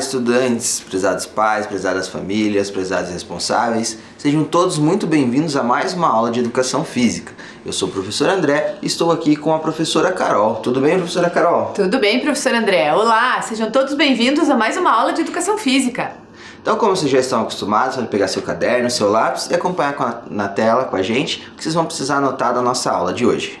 estudantes, prezados pais, prezadas famílias, prezados responsáveis, sejam todos muito bem-vindos a mais uma aula de Educação Física. Eu sou o professor André e estou aqui com a professora Carol. Tudo bem, professora Carol? Tudo bem, professor André. Olá, sejam todos bem-vindos a mais uma aula de Educação Física. Então, como vocês já estão acostumados, pode pegar seu caderno, seu lápis e acompanhar na tela com a gente, o que vocês vão precisar anotar da nossa aula de hoje.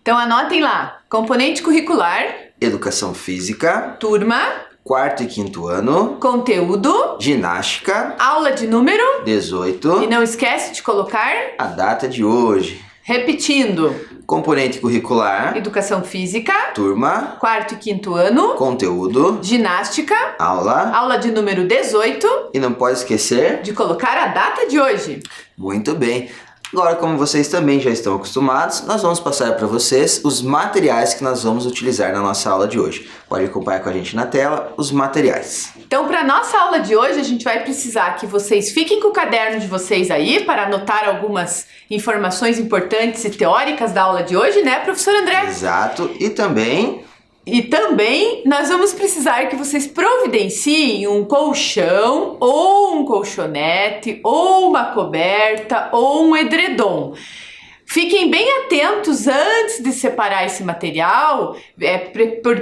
Então anotem lá, componente curricular, Educação Física, turma, quarto e quinto ano, conteúdo, ginástica, aula de número 18 e não esquece de colocar, a data de hoje. repetindo, Componente curricular, Educação Física, turma, quarto e quinto ano, conteúdo, ginástica, aula de número 18 e não pode esquecer, de colocar a data de hoje. muito bem. Agora, como vocês também já estão acostumados, nós vamos passar para vocês os materiais que nós vamos utilizar na nossa aula de hoje. Pode acompanhar com a gente na tela os materiais. Então, para nossa aula de hoje, a gente vai precisar que vocês fiquem com o caderno de vocês aí para anotar algumas informações importantes e teóricas da aula de hoje, né, professor André? Exato. E também nós vamos precisar que vocês providenciem um colchão, ou um colchonete, ou uma coberta, ou um edredom. Fiquem bem atentos antes de separar esse material,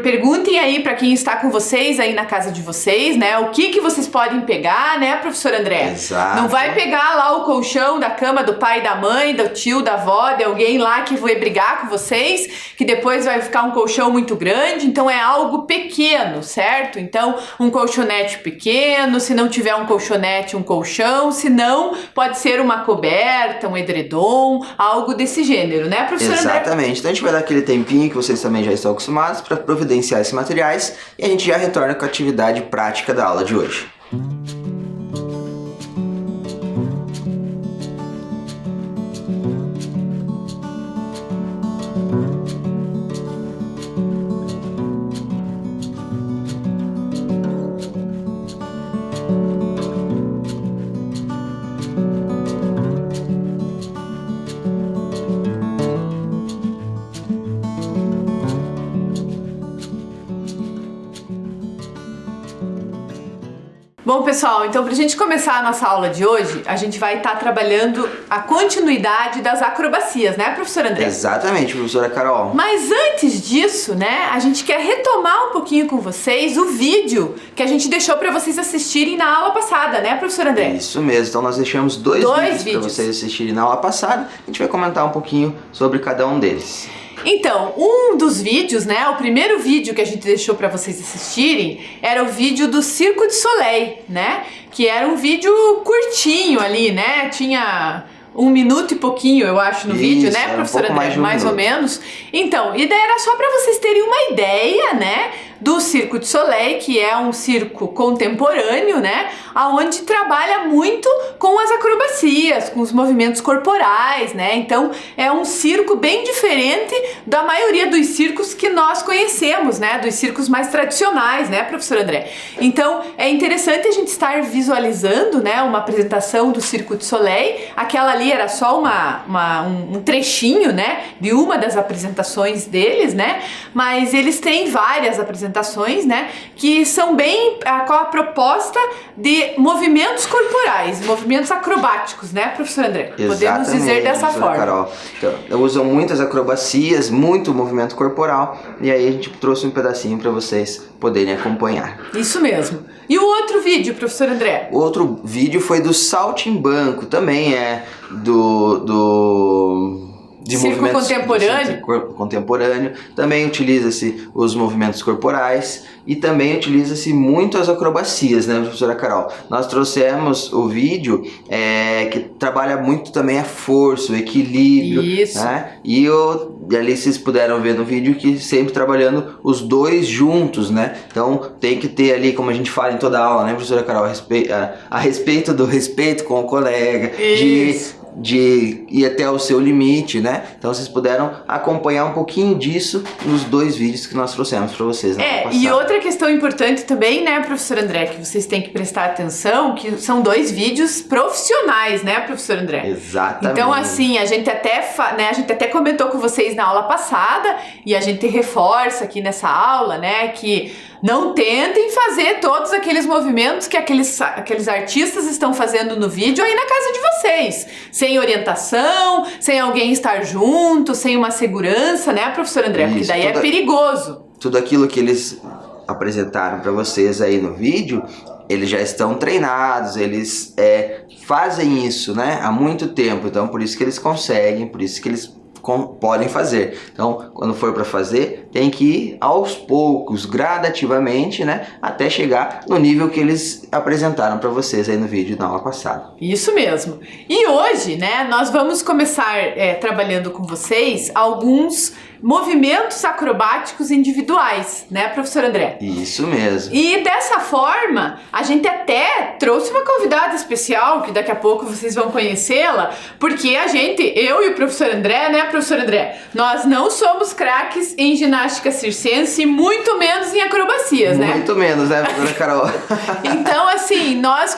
perguntem aí para quem está com vocês aí na casa de vocês, né, o que vocês podem pegar, né, professor André? Exato. Não vai pegar lá o colchão da cama do pai, da mãe, do tio, da avó, de alguém lá que vai brigar com vocês, que depois vai ficar um colchão muito grande, então é algo pequeno, certo? Então, um colchonete pequeno, se não tiver um colchonete, um colchão, se não, pode ser uma coberta, um edredom, algo desse gênero, né, professor André? Exatamente. Então a gente vai dar aquele tempinho que vocês também já estão acostumados para providenciar esses materiais e a gente já retorna com a atividade prática da aula de hoje. Bom, pessoal, então pra gente começar a nossa aula de hoje, a gente vai estar trabalhando a continuidade das acrobacias, né, professor André? Exatamente, professora Carol. Mas antes disso, né, a gente quer retomar um pouquinho com vocês o vídeo que a gente deixou para vocês assistirem na aula passada, né, professor André? Isso mesmo, então nós deixamos dois vídeos para vocês assistirem na aula passada. A gente vai comentar um pouquinho sobre cada um deles. Então, um dos vídeos, né, o primeiro vídeo que a gente deixou para vocês assistirem era o vídeo do Cirque du Soleil, né, que era um vídeo curtinho ali, né, tinha 1 minuto e pouquinho, eu acho, no vídeo, né, professor André? Mais ou menos. Então, e daí era só para vocês terem uma ideia, né, do Cirque du Soleil, que é um circo contemporâneo, né, aonde trabalha muito com as acrobacias, com os movimentos corporais, né, então é um circo bem diferente da maioria dos circos que nós conhecemos, né, dos circos mais tradicionais, né, professor André? Então, é interessante a gente estar visualizando, né, uma apresentação do Cirque du Soleil. Aquela ali era só um trechinho, né, de uma das apresentações deles, né, mas eles têm várias apresentações, né, que são bem com a proposta de movimentos corporais, movimentos acrobáticos, né, professor André? Exatamente, podemos dizer dessa forma. Carol. Então, usam muitas acrobacias, muito movimento corporal, e aí a gente trouxe um pedacinho para vocês poderem acompanhar. Isso mesmo. E o outro vídeo, professor André? O outro vídeo foi do saltimbanco, também é de circo contemporâneo. Contemporâneo, também utiliza-se os movimentos corporais e também utiliza-se muito as acrobacias, né, professora Carol? Nós trouxemos o vídeo que trabalha muito também a força, o equilíbrio. Isso. Né? E ali vocês puderam ver no vídeo que sempre trabalhando os dois juntos, né? Então tem que ter ali, como a gente fala em toda aula, né, professora Carol, a respeito do respeito com o colega, de ir até o seu limite, né? Então vocês puderam acompanhar um pouquinho disso nos dois vídeos que nós trouxemos para vocês na aula passada. E outra questão importante também, né, professor André, que vocês têm que prestar atenção, que são dois vídeos profissionais, né, professor André? Exatamente. Então, assim, a gente até comentou com vocês na aula passada, e a gente reforça aqui nessa aula, né, que Não tentem fazer todos aqueles movimentos que aqueles artistas estão fazendo no vídeo aí na casa de vocês. Sem orientação, sem alguém estar junto, sem uma segurança, né, professor André? Porque daí é perigoso. Tudo aquilo que eles apresentaram para vocês aí no vídeo, eles já estão treinados, eles fazem isso, né, há muito tempo. Então, por isso que eles conseguem, por isso que eles podem fazer. Então, quando for para fazer, tem que ir aos poucos, gradativamente, né, até chegar no nível que eles apresentaram para vocês aí no vídeo da aula passada. Isso mesmo. E hoje, né, nós vamos começar trabalhando com vocês alguns movimentos acrobáticos individuais, né, professor André? Isso mesmo. E dessa forma, a gente até trouxe uma convidada especial, que daqui a pouco vocês vão conhecê-la, porque eu e o professor André, né, professor André, nós não somos craques em ginástica circense, muito menos em acrobacias, né? Muito menos, né, professora Carol? Então, assim, nós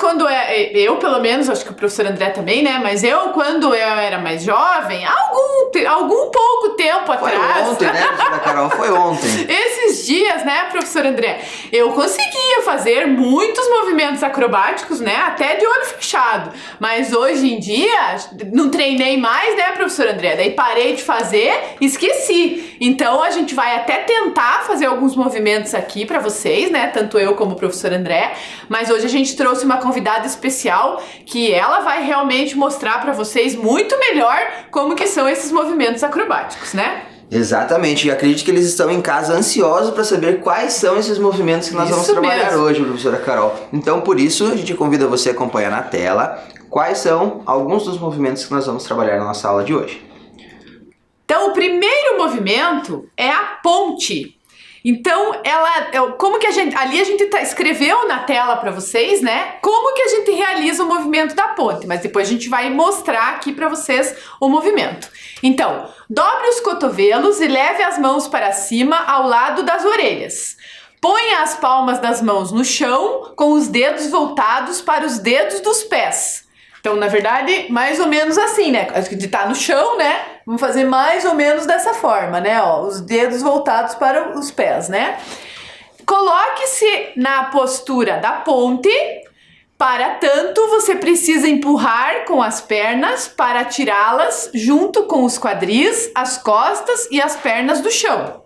eu pelo menos, acho que o professor André também, né, mas quando eu era mais jovem, algum pouco tempo atrás... Foi ontem, né, professora Carol? Foi ontem. Esses dias, né, professor André, eu conseguia fazer muitos movimentos acrobáticos, né, até de olho fechado. Mas hoje em dia, não treinei mais, né, professor André? Daí parei de fazer, esqueci. Então, a gente vai até tentar fazer alguns movimentos aqui pra vocês, né, tanto eu como o professor André. Mas hoje a gente trouxe uma convidada especial que ela vai realmente mostrar pra vocês muito melhor como que são esses movimentos acrobáticos, né? Exatamente, e acredito que eles estão em casa ansiosos para saber quais são esses movimentos que nós vamos trabalhar hoje, professora Carol. Então, por isso, a gente convida você a acompanhar na tela quais são alguns dos movimentos que nós vamos trabalhar na nossa aula de hoje. Então, o primeiro movimento é a ponte. Então, como que a gente escreveu na tela para vocês, né? Como que a gente realiza o movimento da ponte, mas depois a gente vai mostrar aqui para vocês o movimento. Então, dobre os cotovelos e leve as mãos para cima ao lado das orelhas. Ponha as palmas das mãos no chão com os dedos voltados para os dedos dos pés. Então, na verdade, mais ou menos assim, né? A gente tá no chão, né? Vamos fazer mais ou menos dessa forma, né? Ó, os dedos voltados para os pés, né? Coloque-se na postura da ponte. Para tanto, você precisa empurrar com as pernas para tirá-las junto com os quadris, as costas e as pernas do chão.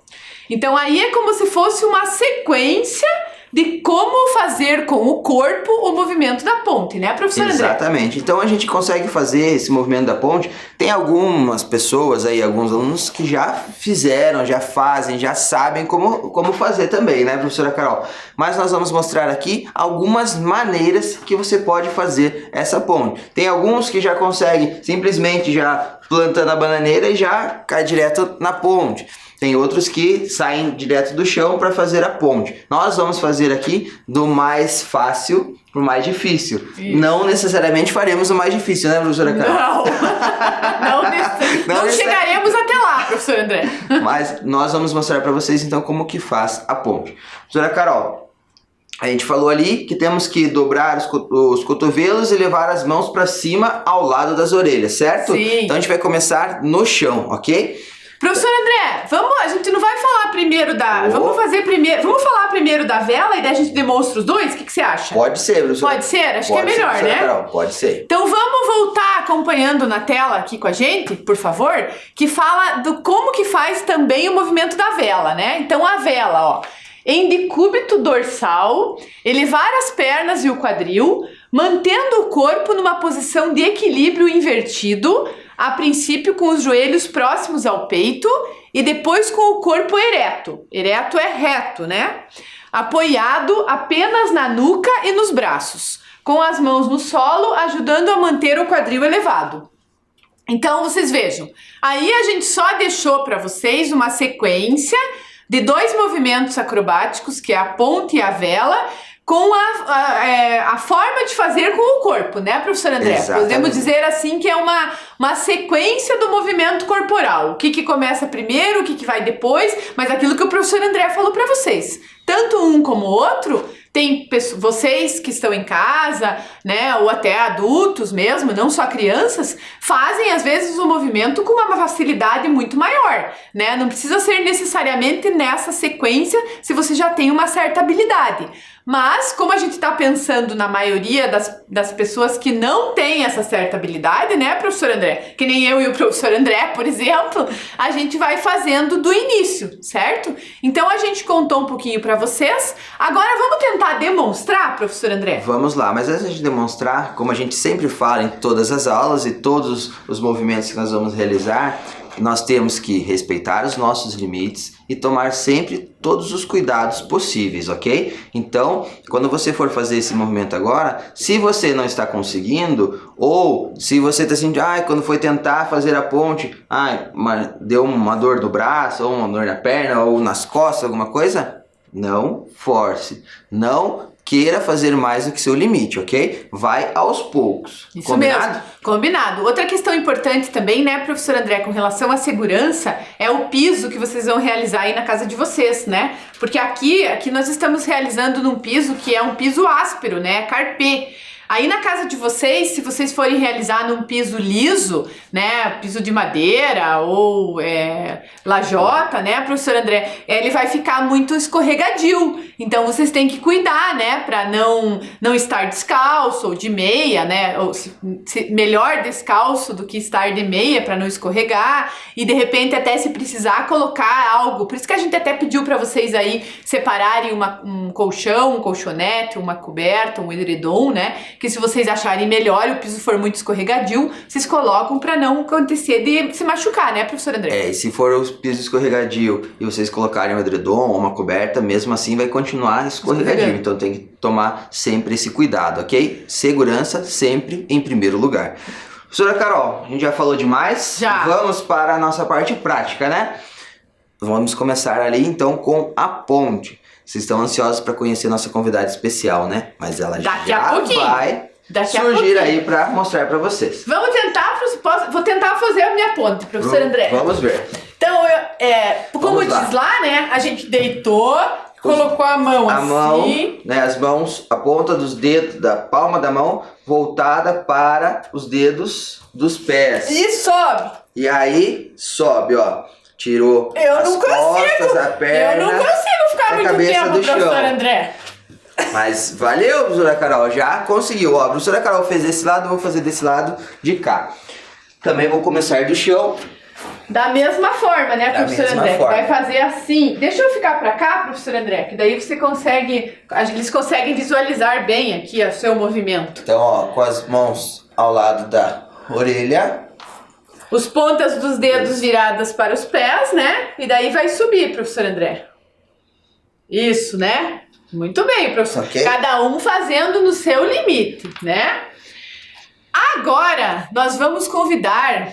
Então, aí é como se fosse uma sequência de como fazer com o corpo o movimento da ponte, né, professor André? Exatamente. Então a gente consegue fazer esse movimento da ponte. Tem algumas pessoas aí, alguns alunos que já fizeram, já fazem, já sabem como fazer também, né, professora Carol? Mas nós vamos mostrar aqui algumas maneiras que você pode fazer essa ponte. Tem alguns que já conseguem simplesmente já plantando a bananeira e já cai direto na ponte. Tem outros que saem direto do chão para fazer a ponte. Nós vamos fazer aqui do mais fácil para o mais difícil. Isso. Não necessariamente faremos o mais difícil, né, professora Carol? Não chegaremos até lá, professor André. Mas nós vamos mostrar para vocês então como que faz a ponte. Professora Carol, a gente falou ali que temos que dobrar os cotovelos e levar as mãos para cima ao lado das orelhas, certo? Sim. Então a gente vai começar no chão, ok? Professor André, a gente não vai falar primeiro vamos falar primeiro da vela e daí a gente demonstra os dois? O que você acha? Pode ser, professor. Pode ser? Acho que é melhor, ser, né? Carol, pode ser. Então vamos voltar acompanhando na tela aqui com a gente, por favor, que fala do como que faz também o movimento da vela, né? Então a vela, ó, em decúbito dorsal, elevar as pernas e o quadril, mantendo o corpo numa posição de equilíbrio invertido, a princípio com os joelhos próximos ao peito e depois com o corpo ereto. Ereto é reto, né? Apoiado apenas na nuca e nos braços, com as mãos no solo, ajudando a manter o quadril elevado. Então, vocês vejam, aí a gente só deixou para vocês uma sequência de dois movimentos acrobáticos, que é a ponte e a vela, com a forma de fazer com o corpo, né, professor André? Exatamente. Podemos dizer assim que é uma sequência do movimento corporal. O que começa primeiro, o que vai depois, mas aquilo que o professor André falou para vocês. Tanto um como o outro tem vocês que estão em casa, né, ou até adultos mesmo, não só crianças, fazem às vezes o movimento com uma facilidade muito maior, né? Não precisa ser necessariamente nessa sequência se você já tem uma certa habilidade. Mas, como a gente está pensando na maioria das pessoas que não têm essa certa habilidade, né, professor André? Que nem eu e o professor André, por exemplo, a gente vai fazendo do início, certo? Então, a gente contou um pouquinho para vocês. Agora, vamos tentar demonstrar, professor André? Vamos lá, mas antes de demonstrar, como a gente sempre fala em todas as aulas e todos os movimentos que nós vamos realizar, nós temos que respeitar os nossos limites e tomar sempre todos os cuidados possíveis, ok? Então, quando você for fazer esse movimento agora, se você não está conseguindo, ou se você está sentindo, quando foi tentar fazer a ponte, deu uma dor no braço, ou uma dor na perna, ou nas costas, alguma coisa, não force, não queira fazer mais do que seu limite, ok? Vai aos poucos. Isso Combinado? mesmo, combinado. Outra questão importante também, né, professor André, com relação à segurança, é o piso que vocês vão realizar aí na casa de vocês, né? Porque aqui nós estamos realizando num piso que é um piso áspero, né, carpê. Aí na casa de vocês, se vocês forem realizar num piso liso, né, piso de madeira ou lajota, né, professor André, ele vai ficar muito escorregadio. Então vocês têm que cuidar, né, para não estar descalço ou de meia, né, ou melhor descalço do que estar de meia para não escorregar e de repente até se precisar colocar algo. Por isso que a gente até pediu para vocês aí separarem um colchão, um colchonete, uma coberta, um edredom, né? Que se vocês acharem melhor e o piso for muito escorregadio, vocês colocam para não acontecer de se machucar, né, professor André? E se for o piso escorregadio e vocês colocarem um edredom ou uma coberta, mesmo assim vai continuar escorregadio. Então tem que tomar sempre esse cuidado, ok? Segurança sempre em primeiro lugar. Professora Carol, a gente já falou demais? Já. Vamos para a nossa parte prática, né? Vamos começar ali então com a ponte. Vocês estão ansiosos para conhecer nossa convidada especial, né? Mas ela já vai surgir aí para mostrar para vocês. Vamos tentar, vou tentar fazer a minha ponte, professor André. Vamos ver. Então, como diz lá, né? A gente deitou, colocou a mão assim. Né, as mãos, a ponta dos dedos, da palma da mão, voltada para os dedos dos pés. E sobe. E aí, sobe, ó. Tirou as costas, a perna. Eu não consigo ficar muito tempo, professor André. Mas valeu, professora Carol, já conseguiu. Ó, a professora Carol fez desse lado, eu vou fazer desse lado de cá. Também vou começar do chão. Da mesma forma, né, professor André? Vai fazer assim. Deixa eu ficar pra cá, professor André, que daí você eles conseguem visualizar bem aqui o seu movimento. Então, ó, com as mãos ao lado da orelha. Os pontas dos dedos viradas para os pés, né? E daí vai subir, professor André. Isso, né? Muito bem, professor. Okay. Cada um fazendo no seu limite, né? Agora, nós vamos convidar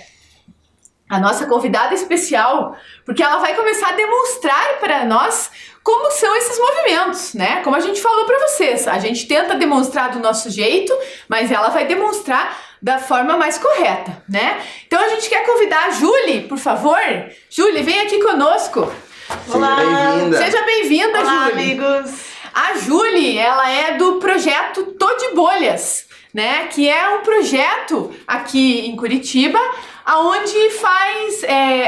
a nossa convidada especial, porque ela vai começar a demonstrar para nós como são esses movimentos, né? Como a gente falou para vocês, a gente tenta demonstrar do nosso jeito, mas ela vai demonstrar da forma mais correta, né? Então a gente quer convidar a Julie, por favor. Julie, vem aqui conosco. Olá. Seja bem-vinda. Seja bem-vinda, Julie. Olá, amigos. A Julie, ela é do projeto Tô de Bolhas, né? Que é um projeto aqui em Curitiba, aonde faz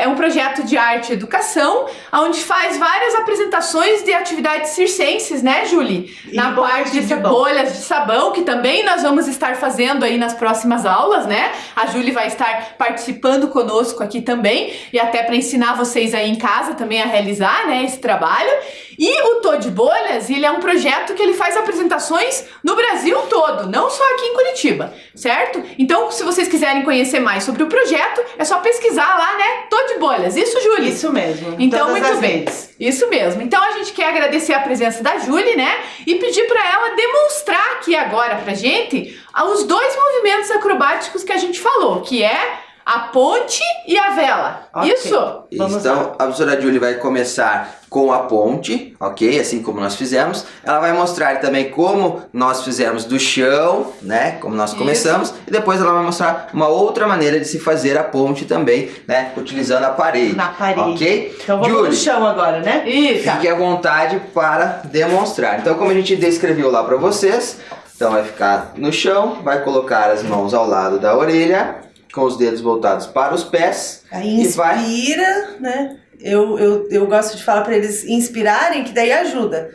um projeto de arte e educação, onde faz várias apresentações de atividades circenses, né, Julie? Na parte de bolhas de sabão, que também nós vamos estar fazendo aí nas próximas aulas, né? A Julie vai estar participando conosco aqui também, e até para ensinar vocês aí em casa também a realizar, né, esse trabalho. E o Tô de Bolhas, ele é um projeto que ele faz apresentações no Brasil todo, não só aqui em Curitiba, certo? Então, se vocês quiserem conhecer mais sobre o projeto, é só pesquisar lá, né? Tô de Bolhas. Isso, Julie? Isso mesmo. Então, muito bem. Isso mesmo. Então, a gente quer agradecer a presença da Julie, né? E pedir para ela demonstrar aqui agora pra gente os dois movimentos acrobáticos que a gente falou, que é a ponte e a vela. Ok. Isso? Vamos Então, lá. a professora Julie vai começar com a ponte, ok? Assim como nós fizemos. Ela vai mostrar também como nós fizemos do chão, né? Como nós começamos. E depois ela vai mostrar uma outra maneira de se fazer a ponte também, né? Utilizando a parede. Na parede. Ok? Então vamos Julie, no chão agora, né? Isso. fique à vontade para demonstrar. Então, como a gente descreveu lá para vocês, então vai ficar no chão, vai colocar as mãos ao lado da orelha, com os dedos voltados para os pés. Aí E vai- inspira, né? Eu gosto de falar para eles inspirarem, que daí ajuda.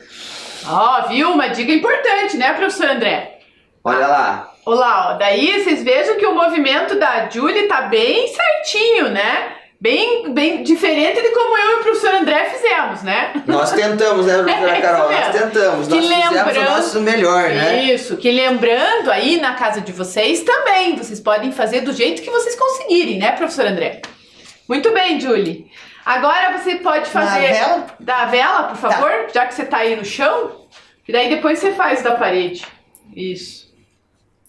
Ó, viu? Uma dica importante, né, professor André? Olha lá. Olá, ó. Daí vocês vejam que o movimento da Julie tá bem certinho, né? Bem diferente de como eu e o professor André fizemos, né? Nós tentamos, né, professora É, Carol? isso Nós mesmo. tentamos. Que Nós fizemos o lembrando- nosso melhor, né? Isso, que lembrando aí na casa de vocês também, vocês podem fazer do jeito que vocês conseguirem, né, professor André? Muito bem, Julie. Agora você pode fazer Na vela? da vela, por favor, já que você tá aí no chão. E daí depois você faz da parede. Isso.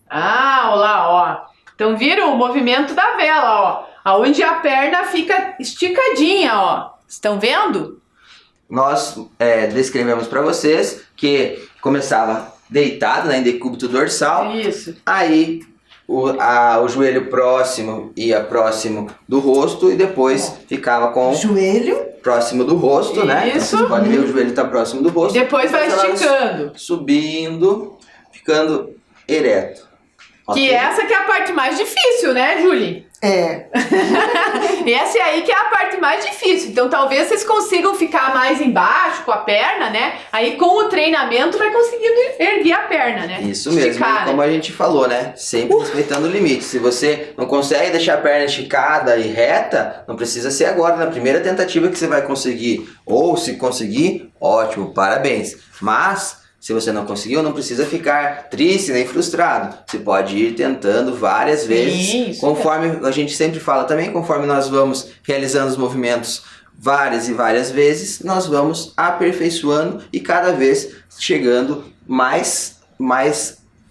Ah, olha lá, ó. Então viram o movimento da vela, ó. Aonde a perna fica esticadinha, ó. Estão vendo? Nós descrevemos para vocês que começava deitado, né, em decúbito dorsal. Isso. Aí o joelho próximo ia próximo do rosto e depois ficava com Joelho. próximo do rosto, né? Então, Isso. vocês podem ver o joelho tá próximo do E rosto. depois vai ela esticando. Subindo, ficando ereto. Que Ok? essa que é a parte mais difícil, né, Julie? É. E essa aí que é a parte mais difícil. Então talvez vocês consigam ficar mais embaixo com a perna, né? Aí com o treinamento vai conseguindo erguer a perna, né? Isso mesmo, Esticar, como né? a gente falou, né? Sempre respeitando o limite. Se você não consegue deixar a perna esticada e reta, não precisa ser agora, na primeira tentativa que você vai conseguir. Ou se conseguir, ótimo, parabéns. Mas, se você não conseguiu, não precisa ficar triste nem frustrado. Você pode ir tentando várias vezes, isso conforme a gente sempre fala também, conforme nós vamos realizando os movimentos várias e várias vezes, nós vamos aperfeiçoando e cada vez chegando mais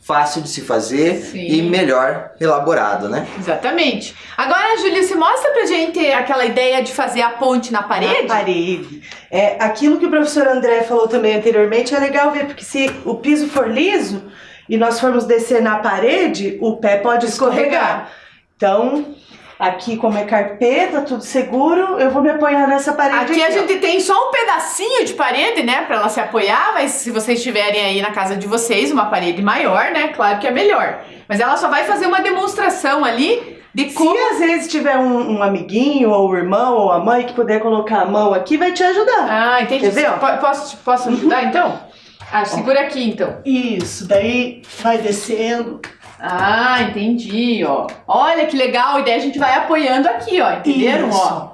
fácil de se fazer Sim. e melhor elaborado, né? Exatamente. Agora, Julia, você mostra pra gente aquela ideia de fazer a ponte na parede? Na parede. É, aquilo que o professor André falou também anteriormente é legal ver, porque se o piso for liso e nós formos descer na parede, o pé pode escorregar. Então, aqui como é carpeta, tudo seguro, eu vou me apoiar nessa parede Aqui a ó. gente tem só um pedacinho de parede, né, pra ela se apoiar, mas se vocês tiverem aí na casa de vocês uma parede maior, né, claro que é melhor. Mas ela só vai fazer uma demonstração ali de como... Se às vezes tiver um amiguinho, ou o irmão, ou a mãe que puder colocar a mão aqui, vai te ajudar. Ah, entendi. Quer ver, ó? Posso ajudar, então? Ah, segura aqui, então. Isso, daí vai descendo. Ah, entendi, ó. Olha que legal, e daí a gente vai apoiando aqui, ó, entenderam? Isso. Ó.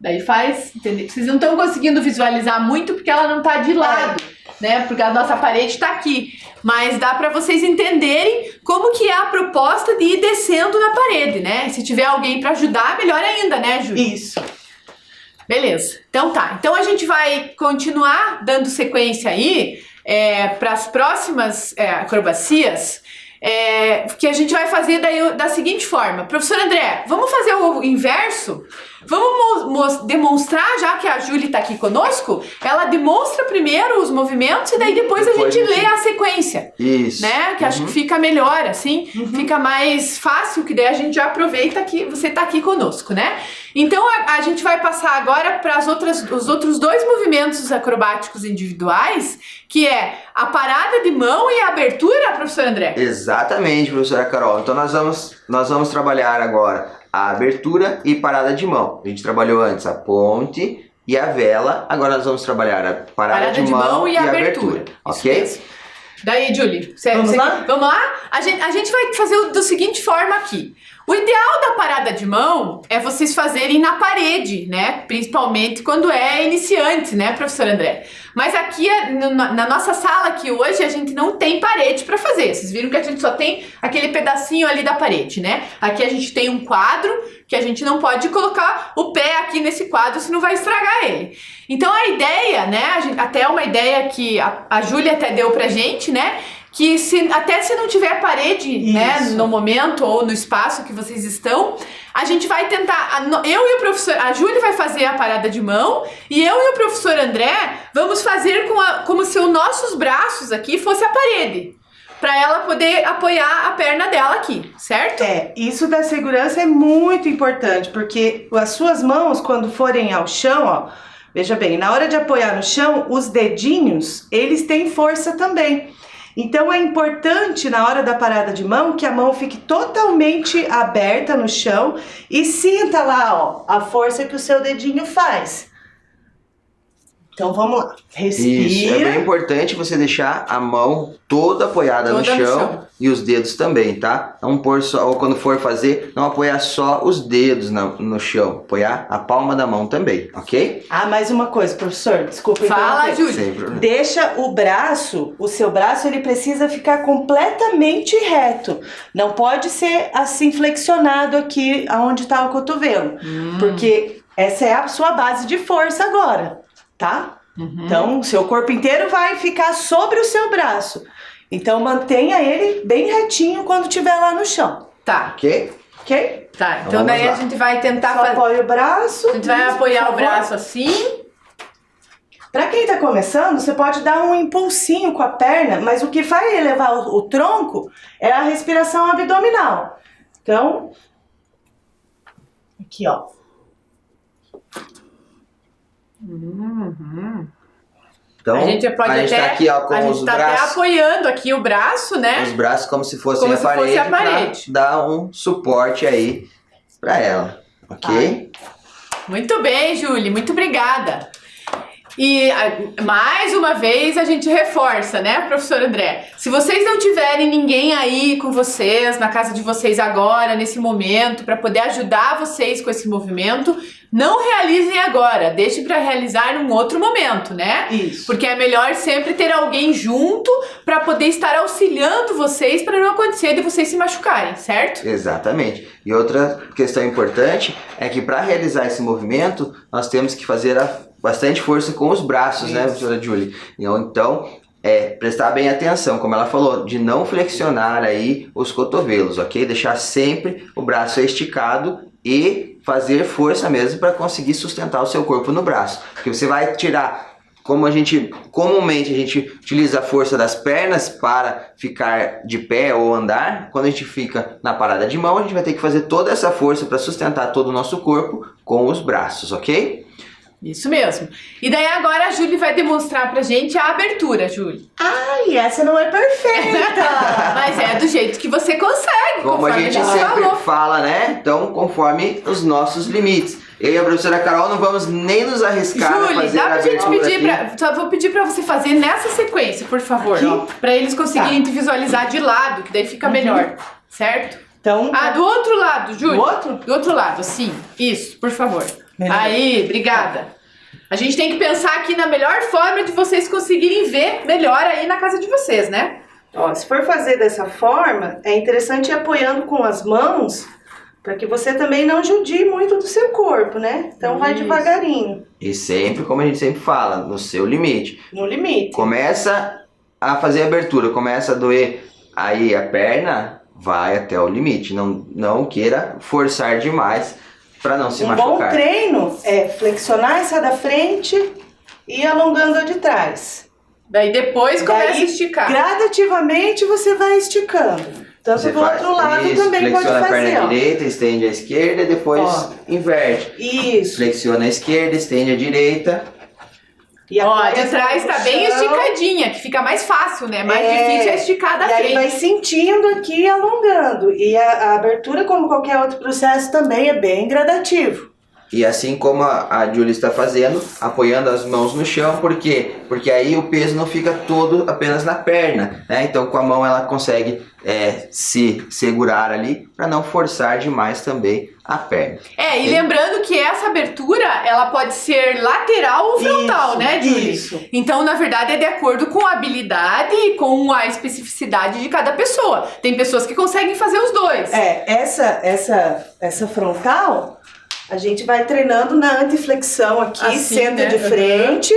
Daí faz, entendeu? Vocês não estão conseguindo visualizar muito porque ela não tá de lado, né? Porque a nossa parede tá aqui. Mas dá pra vocês entenderem como que é a proposta de ir descendo na parede, né? Se tiver alguém pra ajudar, melhor ainda, né, Júlia? Isso. Beleza. Então tá. Então a gente vai continuar dando sequência aí para as próximas acrobacias. Que a gente vai fazer daí da seguinte forma. Professor André, vamos fazer o inverso? Vamos demonstrar, já que a Julie tá aqui conosco, ela demonstra primeiro os movimentos e daí depois a gente lê a sequência. Isso. Né? Que acho que fica melhor, assim, fica mais fácil, que daí a gente já aproveita que você tá aqui conosco, né? Então a gente vai passar agora para os outros dois movimentos acrobáticos individuais, que é a parada de mão e a abertura, professor André. Exatamente, professora Carol. Então nós vamos trabalhar agora a abertura e parada de mão. A gente trabalhou antes a ponte e a vela. Agora nós vamos trabalhar a parada de mão e a abertura. Isso Ok? mesmo. Daí, Julie, Vamos lá? Vamos lá? A gente vai fazer da seguinte forma aqui. O ideal da parada de mão é vocês fazerem na parede, né? Principalmente quando é iniciante, né, professor André? Mas aqui, na nossa sala aqui hoje, a gente não tem parede para fazer. Vocês viram que a gente só tem aquele pedacinho ali da parede, né? Aqui a gente tem um quadro que a gente não pode colocar o pé aqui nesse quadro, senão vai estragar ele. Então a ideia, né, até uma ideia que a Júlia até deu pra gente, né? que até se não tiver parede, né, Isso. no momento ou no espaço que vocês estão, a gente vai tentar, eu e o professor, a Júlia vai fazer a parada de mão e eu e o professor André vamos fazer como se os nossos braços aqui fosse a parede, para ela poder apoiar a perna dela aqui, certo? Isso da segurança é muito importante, porque as suas mãos, quando forem ao chão, ó, veja bem, na hora de apoiar no chão, os dedinhos, eles têm força também. Então é importante na hora da parada de mão que a mão fique totalmente aberta no chão e sinta lá, ó, a força que o seu dedinho faz. Então vamos lá, respira. Isso, é bem importante você deixar a mão toda apoiada no chão e os dedos também, tá? Não pôr só, ou quando for fazer, não apoiar só os dedos no chão, apoiar a palma da mão também, ok? Mais uma coisa, professor, desculpa. Fala, Júlia. Sem problema. Deixa o seu braço, ele precisa ficar completamente reto. Não pode ser assim flexionado aqui onde está o cotovelo, porque essa é a sua base de força agora. Tá? Então, o seu corpo inteiro vai ficar sobre o seu braço. Então, mantenha ele bem retinho quando estiver lá no chão. Tá. Ok? Ok? Tá, então Vamos daí lá. a gente vai tentar Só apoia o braço. A gente vai apoiar o braço assim. Pra quem tá começando, você pode dar um impulsinho com a perna, mas o que vai elevar o tronco é a respiração abdominal. Então, aqui, ó. Então, A gente pode a gente até, tá aqui, ó, com a os gente tá braços. até apoiando aqui o braço, né? Os braços como se fossem Como a se fosse parede, a parede. pra dar um suporte aí pra ela, ok? Muito bem, Júlia, muito obrigada. E mais uma vez a gente reforça, né, professor André? Se vocês não tiverem ninguém aí com vocês, na casa de vocês agora, nesse momento, para poder ajudar vocês com esse movimento, não realizem agora, deixe para realizar num outro momento, né? Isso. Porque é melhor sempre ter alguém junto para poder estar auxiliando vocês para não acontecer de vocês se machucarem, certo? Exatamente. E outra questão importante é que para realizar esse movimento, nós temos que fazer bastante força com os braços, né, professora Julie? Então, prestar bem atenção, como ela falou, de não flexionar aí os cotovelos, ok? Deixar sempre o braço esticado e fazer força mesmo para conseguir sustentar o seu corpo no braço. Porque você vai tirar, comumente a gente utiliza a força das pernas para ficar de pé ou andar. Quando a gente fica na parada de mão, a gente vai ter que fazer toda essa força para sustentar todo o nosso corpo com os braços, ok? Isso mesmo. E daí agora a Júlia vai demonstrar pra gente a abertura, Júlia. Ai, essa não é perfeita! Mas é do jeito que você consegue, Como a conforme gente sempre falou. fala, né? Então, conforme os nossos limites. Eu e a professora Carol não vamos nem nos arriscar a Júlia, fazer dá a pra gente abertura pedir aqui. só vou pedir pra você fazer nessa sequência, por favor. Aqui? Ó, pra eles conseguirem te visualizar de lado, que daí fica melhor, certo? Então, Do outro lado, Júlia. Do outro? Do outro lado, sim. Isso, por favor. Melhor. Aí, obrigada. A gente tem que pensar aqui na melhor forma de vocês conseguirem ver melhor aí na casa de vocês, né? ó, se for fazer dessa forma, é interessante ir apoiando com as mãos, para que você também não judie muito do seu corpo, né? Então vai Isso. devagarinho, E sempre, como a gente sempre fala, no seu limite. no limite. Começa a fazer a abertura, começa a doer aí a perna, vai até o limite. Não queira forçar demais para não se Um machucar. bom treino é flexionar essa da frente e ir alongando a de trás. Daí depois começa Daí, a esticar. gradativamente você vai esticando. Tanto Você do outro lado isso, também pode flexiona a fazer, perna ó. direita, estende a esquerda e depois Ó. inverte. Isso. Flexiona a esquerda, estende a direita. E Ó, apoia de as trás mãos tá no bem chão. esticadinha, que fica mais fácil, né? Mais É. difícil é esticar da E aí frente. vai sentindo aqui e alongando. E a abertura, como qualquer outro processo, também é bem gradativo. E assim como a Julie está fazendo, apoiando as mãos no chão, por quê? Porque aí o peso não fica todo apenas na perna, né? Então com a mão ela consegue se segurar ali para não forçar demais também a perna. E lembrando que essa abertura, ela pode ser lateral ou frontal, Isso, né, Julie? isso. Então, na verdade, é de acordo com a habilidade e com a especificidade de cada pessoa. Tem pessoas que conseguem fazer os dois. Essa frontal, a gente vai treinando na antiflexão aqui, Assim, senta né? de frente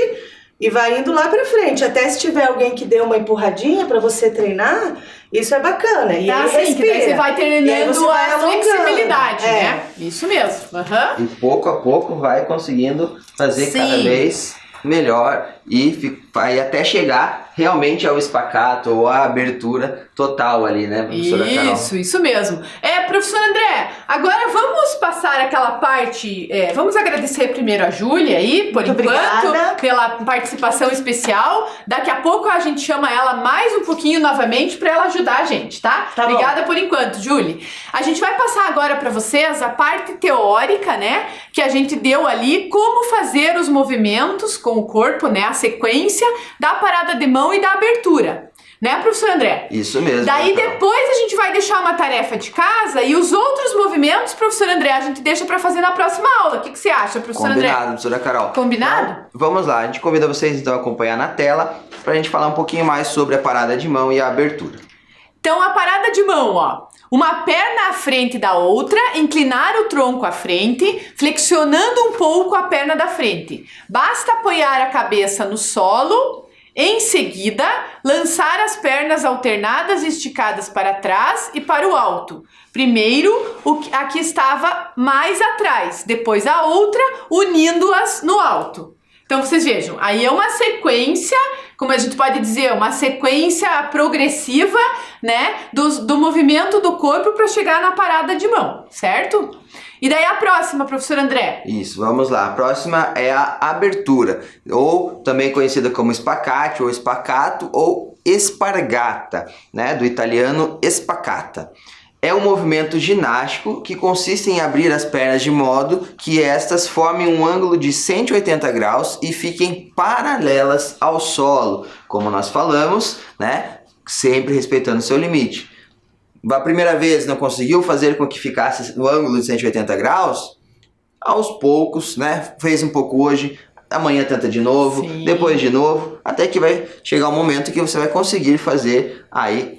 e vai indo lá pra frente. Até se tiver alguém que dê uma empurradinha pra você treinar, isso é bacana. E aí assim, que daí você vai treinando a flexibilidade, né? Isso mesmo. E pouco a pouco vai conseguindo fazer cada vez melhor e vai até chegar realmente ao espacato ou à abertura total ali, né, professora Carol? Isso mesmo. Professor André, agora vamos passar aquela parte, vamos agradecer primeiro a Júlia aí, por enquanto, obrigada pela participação especial. Daqui a pouco a gente chama ela mais um pouquinho novamente para ela ajudar a gente, tá? Obrigada por enquanto, Júlia. A gente vai passar agora para vocês a parte teórica, né, que a gente deu ali, como fazer os movimentos com o corpo, né, a sequência da parada de mão e da abertura. Né, professor André? Isso mesmo. Daí depois a gente vai deixar uma tarefa de casa e os outros movimentos, professor André, a gente deixa para fazer na próxima aula. O que você acha, professor André? Combinado, professora Carol. Combinado? Então, vamos lá, a gente convida vocês então a acompanhar na tela pra gente falar um pouquinho mais sobre a parada de mão e a abertura. Então a parada de mão, ó. Uma perna à frente da outra, inclinar o tronco à frente, flexionando um pouco a perna da frente. Basta apoiar a cabeça no solo. Em seguida, lançar as pernas alternadas e esticadas para trás e para o alto. Primeiro, a que estava mais atrás, depois a outra, unindo-as no alto. Então vocês vejam, aí é uma sequência, como a gente pode dizer, uma sequência progressiva, né, do movimento do corpo para chegar na parada de mão, certo? E daí a próxima, professor André? Isso, vamos lá. A próxima é a abertura, ou também conhecida como spacate, ou spaccato, ou espargata, né, do italiano spaccata. É um movimento ginástico que consiste em abrir as pernas de modo que estas formem um ângulo de 180 graus e fiquem paralelas ao solo, como nós falamos, né, sempre respeitando o seu limite. A primeira vez não conseguiu fazer com que ficasse no ângulo de 180 graus? Aos poucos, né? Fez um pouco hoje, amanhã tenta de novo, depois de novo, até que vai chegar um momento que você vai conseguir fazer aí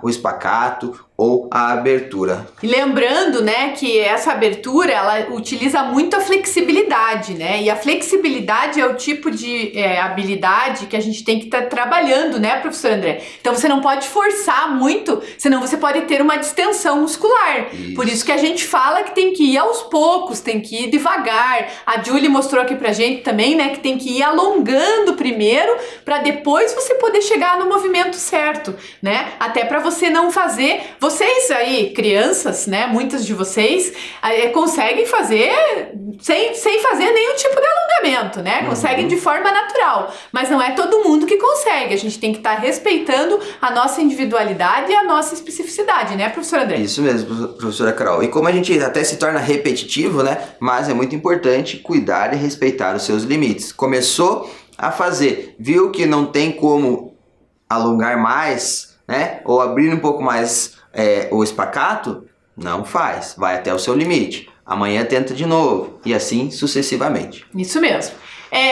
o spaccato ou a abertura. E lembrando, né, que essa abertura, ela utiliza muito a flexibilidade, né? E a flexibilidade é o tipo de habilidade que a gente tem que estar trabalhando, né, professor André? Então você não pode forçar muito, senão você pode ter uma distensão muscular. Isso. Por isso que a gente fala que tem que ir aos poucos, tem que ir devagar. A Julie mostrou aqui pra gente também, né, que tem que ir alongando primeiro, para depois você poder chegar no movimento certo, né? Até para você não fazer... Vocês aí, crianças, né, muitas de vocês, conseguem fazer sem fazer nenhum tipo de alongamento, né? Conseguem de forma natural, mas não é todo mundo que consegue. A gente tem que estar respeitando a nossa individualidade e a nossa especificidade, né, professor André? Isso mesmo, professora Carol. E como a gente até se torna repetitivo, né, mas é muito importante cuidar e respeitar os seus limites. Começou a fazer, viu que não tem como alongar mais, né, ou abrir um pouco mais o spaccato, não faz, vai até o seu limite. Amanhã tenta de novo e assim sucessivamente. Isso mesmo.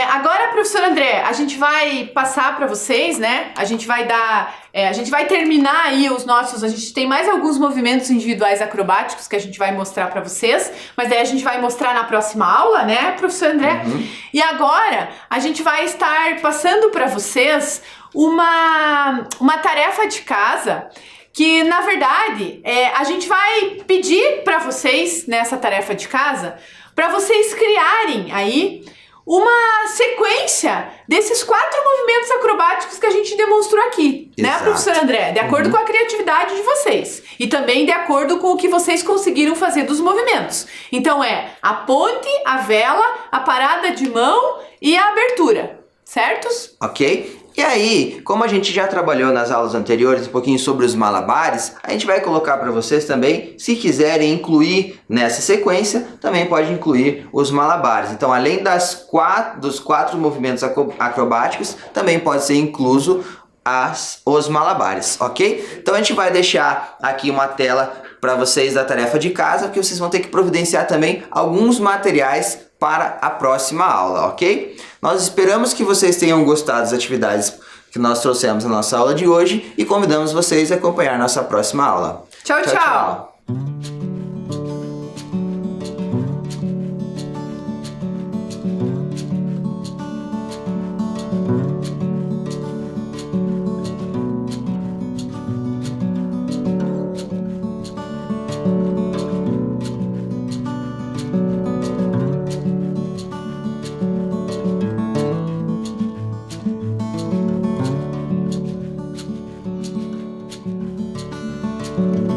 Agora, professor André, a gente vai passar para vocês, né? A gente vai terminar aí os nossos. A gente tem mais alguns movimentos individuais acrobáticos que a gente vai mostrar para vocês, mas daí a gente vai mostrar na próxima aula, né, professor André? E agora a gente vai estar passando para vocês uma tarefa de casa. Que, na verdade, a gente vai pedir para vocês, nessa tarefa de casa, para vocês criarem aí uma sequência desses 4 movimentos acrobáticos que a gente demonstrou aqui, né, professor André? De acordo com a criatividade de vocês. E também de acordo com o que vocês conseguiram fazer dos movimentos. Então a ponte, a vela, a parada de mão e a abertura, certos? Ok. E aí, como a gente já trabalhou nas aulas anteriores um pouquinho sobre os malabares, a gente vai colocar para vocês também, se quiserem incluir nessa sequência, também pode incluir os malabares. Então, além dos 4 movimentos acrobáticos, também pode ser incluso os malabares, ok? Então a gente vai deixar aqui uma tela para vocês da tarefa de casa, que vocês vão ter que providenciar também alguns materiais para a próxima aula, ok? Nós esperamos que vocês tenham gostado das atividades que nós trouxemos na nossa aula de hoje e convidamos vocês a acompanhar nossa próxima aula. Tchau, tchau! Tchau. Tchau.